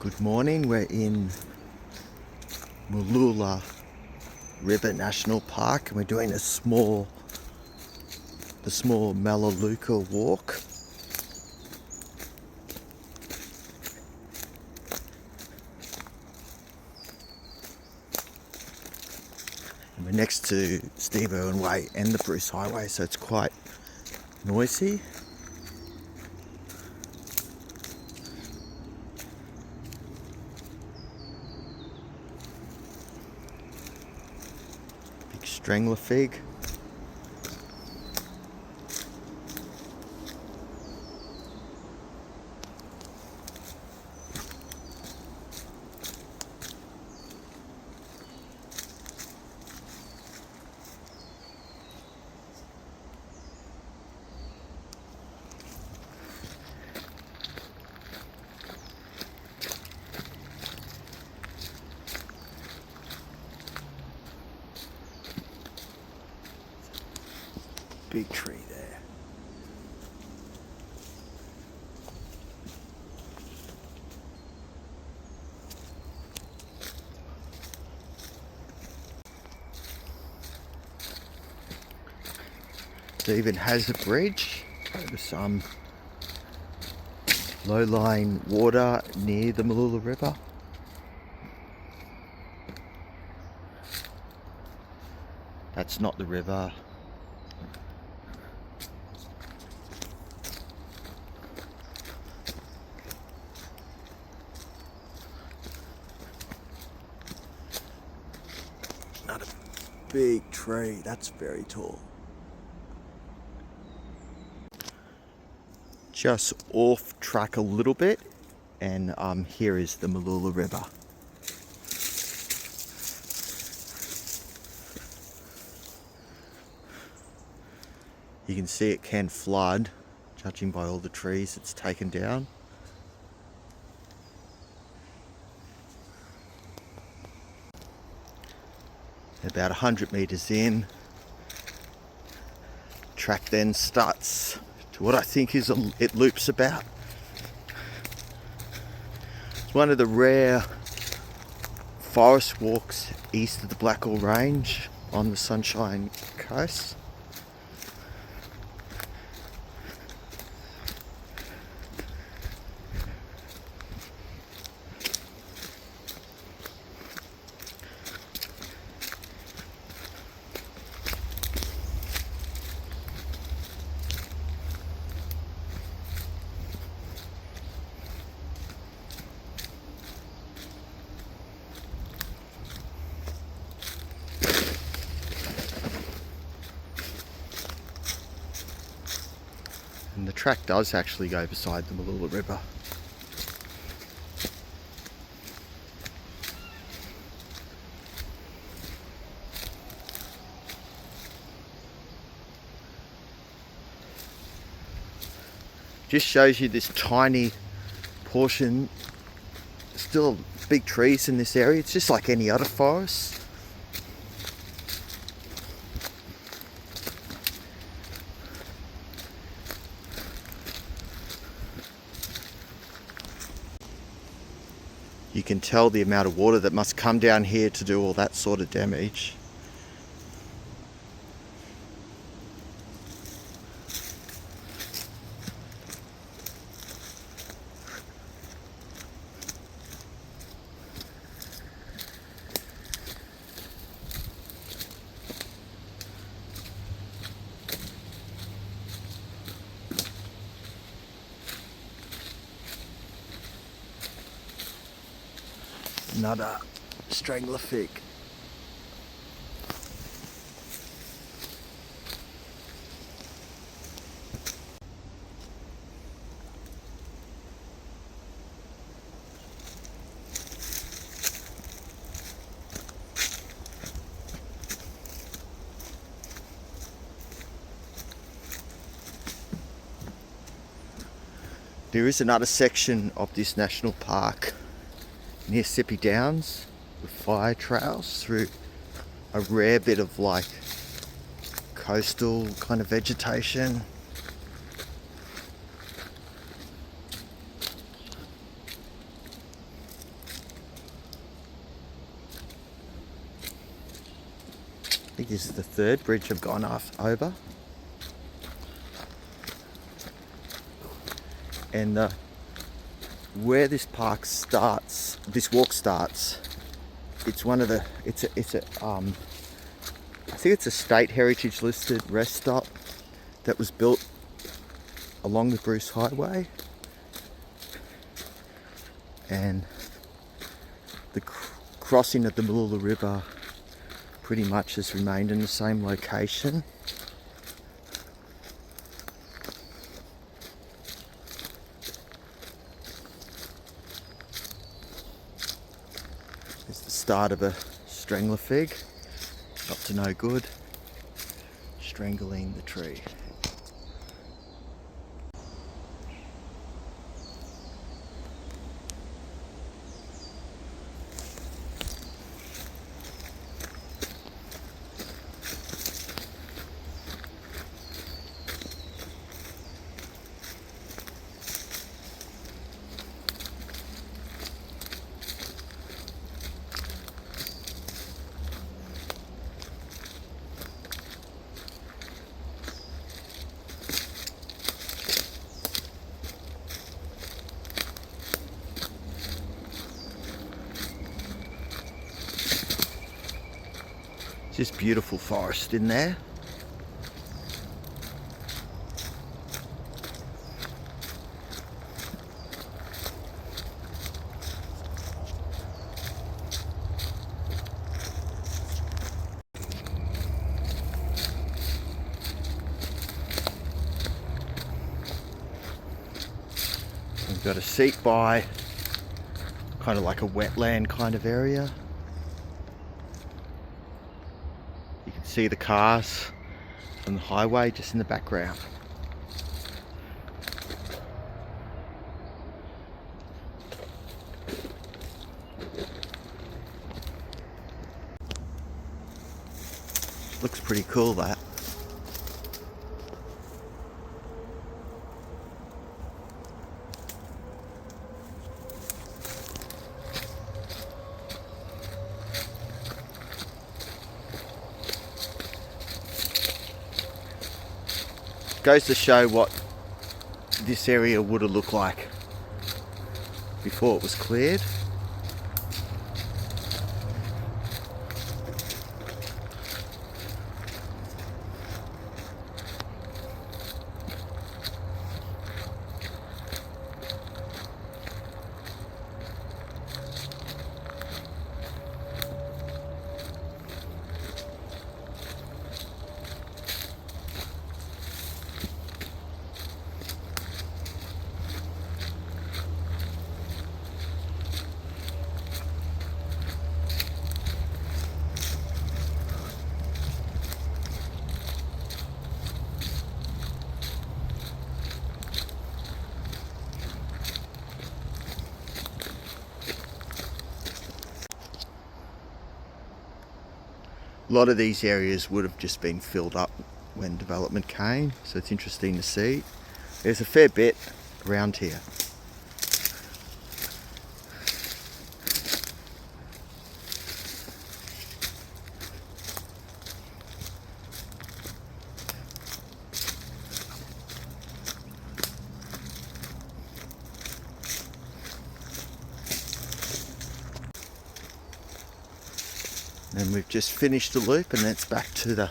Good morning, we're in Mooloolah River National Park and we're doing the small Mooloolah walk. And we're next to Steve Irwin Way and the Bruce Highway, so it's quite noisy. Big strangler fig. Big tree there. It even has a bridge over some low-lying water near the Mooloolah River. That's not the river. Another big tree, that's very tall. Just off track a little bit, and here is the Mooloolah River. You can see it can flood, judging by all the trees it's taken down. About 100 meters in, track then starts to what I think is it loops about. It's one of the rare forest walks east of the Blackall Range on the Sunshine Coast. And the track does actually go beside the Mooloolah River. Just shows you this tiny portion. Still big trees in this area. It's just like any other forest. You can tell the amount of water that must come down here to do all that sort of damage. Another strangler fig. There is another section of this national park near Sippy Downs with fire trails through a rare bit of like coastal kind of vegetation. think this is the third bridge I've gone over. And where this park starts, this walk starts, it's one of the, I think it's a state heritage listed rest stop that was built along the Bruce Highway. And the crossing of the Mooloolah River pretty much has remained in the same location. It's the start of a strangler fig, up to no good, strangling the tree. Just beautiful forest in there. We've got a seat by, kind of like a wetland kind of area. You can see the cars from the highway just in the background. Looks pretty cool, that. Goes to show what this area would have looked like before it was cleared. A lot of these areas would have just been filled up when development came, so it's interesting to see. There's a fair bit around here. And we've just finished the loop and that's back to the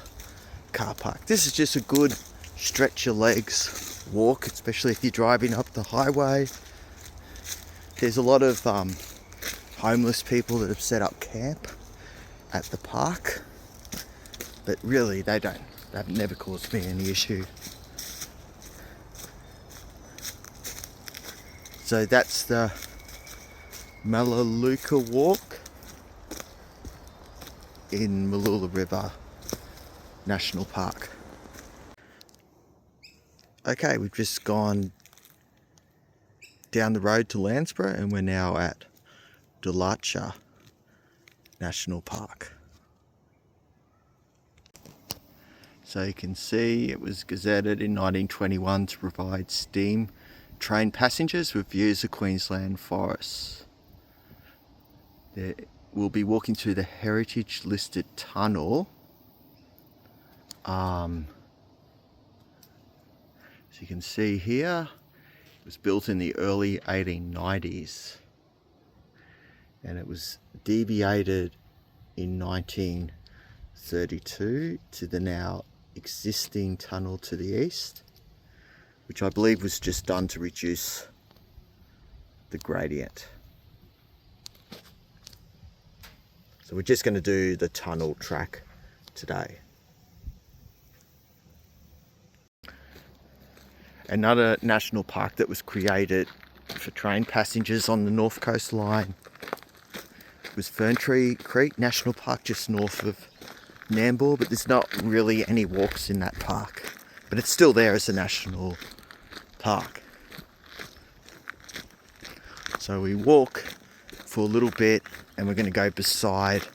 car park. This is just a good stretch your legs walk, especially if you're driving up the highway. There's a lot of homeless people that have set up camp at the park, but really they've never caused me any issue. So that's the Mooloolah walk in Mooloolah River National Park. Okay, we've just gone down the road to Landsborough and we're now at Dularcha National Park. So you can see it was gazetted in 1921 to provide steam train passengers with views of Queensland forests. We'll be walking through the heritage listed tunnel As you can see here, it was built in the early 1890s and it was deviated in 1932 to the now existing tunnel to the east, which I believe was just done to reduce the gradient. So we're just going to do the tunnel track today. Another national park that was created for train passengers on the North Coast Line was Ferntree Creek National Park, just north of Nambour, but there's not really any walks in that park, but it's still there as a national park. So we walk for a little bit and we're going to go beside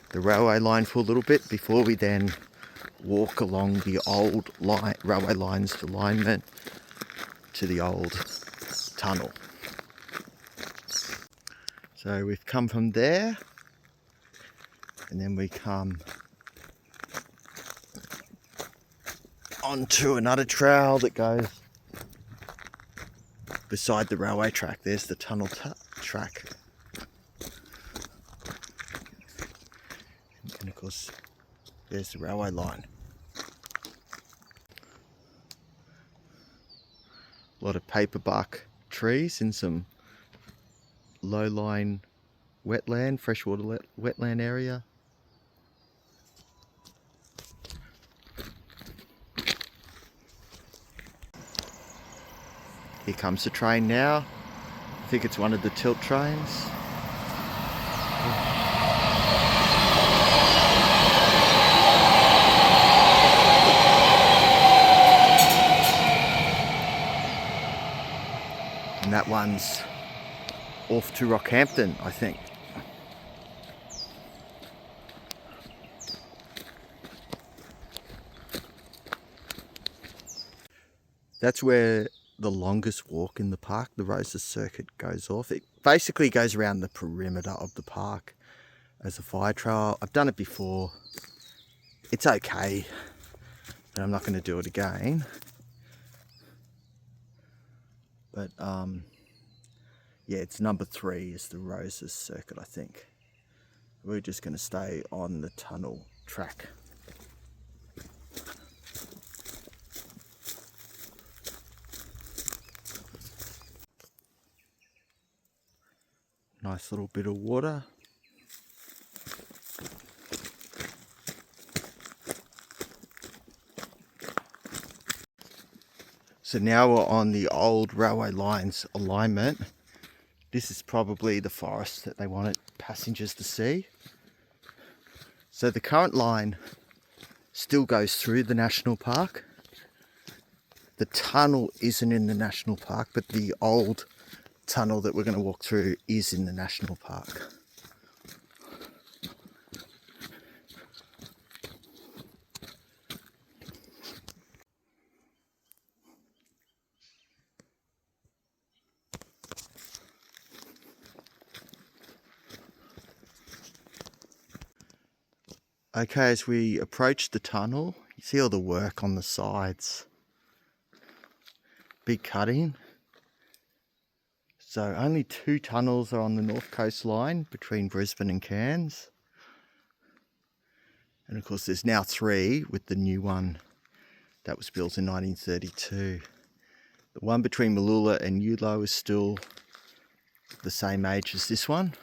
the railway line for a little bit before we then walk along the old railway line's alignment to the old tunnel. So we've come from there and then we come onto another trail that goes beside the railway track. There's the tunnel track. And of course, there's the railway line. A lot of paperbark trees in some low-lying wetland, freshwater wetland area. Here comes the train now. I think it's one of the tilt trains. And that one's off to Rockhampton, I think. That's where the longest walk in the park, the Roses Circuit, goes off. It basically goes around the perimeter of the park as a fire trail. I've done it before. It's okay, but I'm not going to do it again. But yeah, it's number 3 is the Roses Circuit, I think. We're just going to stay on the tunnel track. Nice little bit of water. So now we're on the old railway line's alignment. This is probably the forest that they wanted passengers to see. So the current line still goes through the national park. The tunnel isn't in the national park, but the old tunnel that we're going to walk through is in the national park. Okay, as we approach the tunnel, you see all the work on the sides. Big cutting. So only 2 tunnels are on the North Coast Line between Brisbane and Cairns. And of course there's now 3 with the new one that was built in 1932. The one between Mooloolah and Dularcha is still the same age as this one.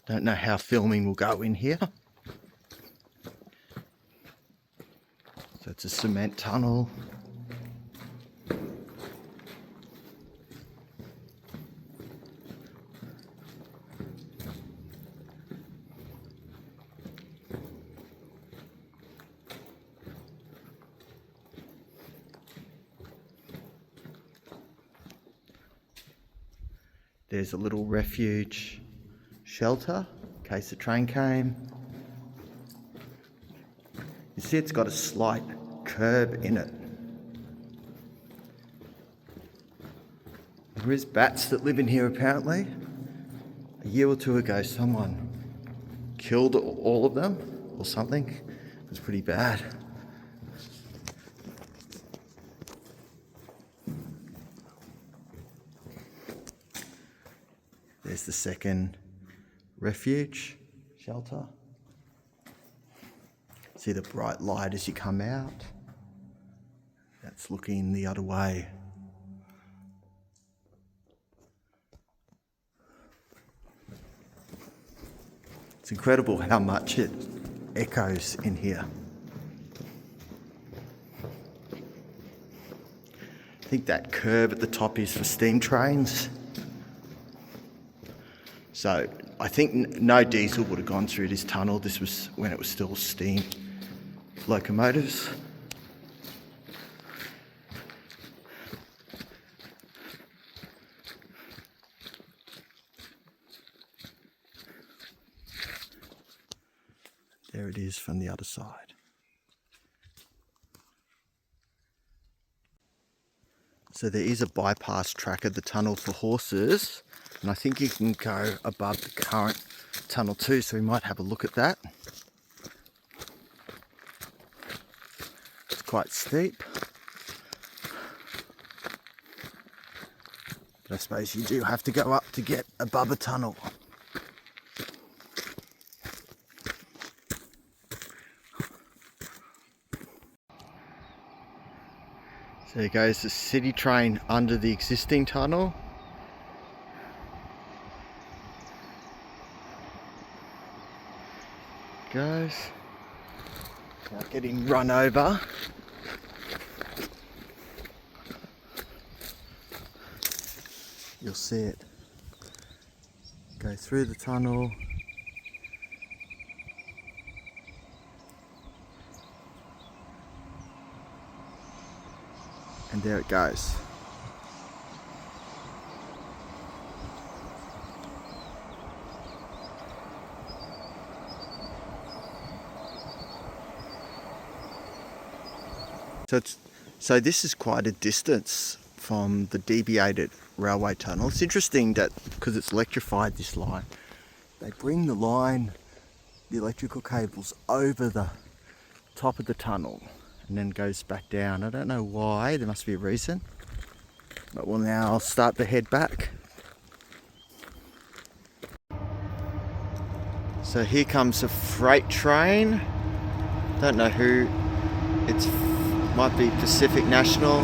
Don't know how filming will go in here. So it's a cement tunnel. There's a little refuge shelter in case the train came. You see it's got a slight curb in it. There is bats that live in here apparently. a year or two ago someone killed all of them or something. It was pretty bad. There's the second refuge shelter. See the bright light as you come out. That's looking the other way. It's incredible how much it echoes in here. I think that curb at the top is for steam trains. So I think no diesel would have gone through this tunnel. This was when it was still steam locomotives. There it is from the other side. So there is a bypass track of the tunnel for horses, and I think you can go above the current tunnel too, so we might have a look at that. It's quite steep, but I suppose you do have to go up to get above a tunnel. So there goes the city train under the existing tunnel. Goes. Now getting run over. You'll see it go through the tunnel. And there it goes. So this is quite a distance from the deviated railway tunnel. It's interesting that because it's electrified, this line, they bring the line, the electrical cables over the top of the tunnel and then goes back down. I don't know why, there must be a reason. But well, now I'll start to head back. So here comes a freight train. Don't know who, it's might be Pacific National.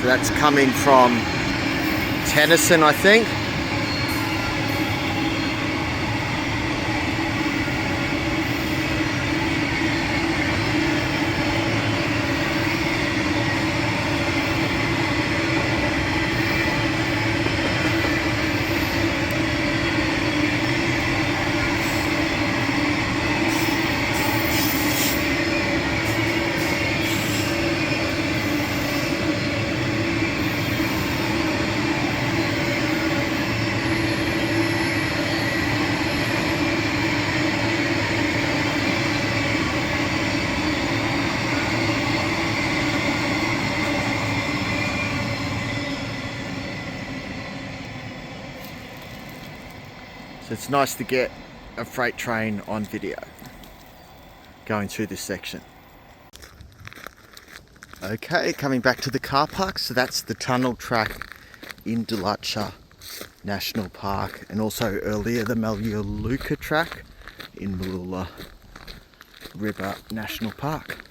So that's coming from Tennyson, I think. So it's nice to get a freight train on video going through this section. Okay, coming back to the car park. So that's the tunnel track in Dularcha National Park, and also earlier the Mooloolah track in Mooloolah River National Park.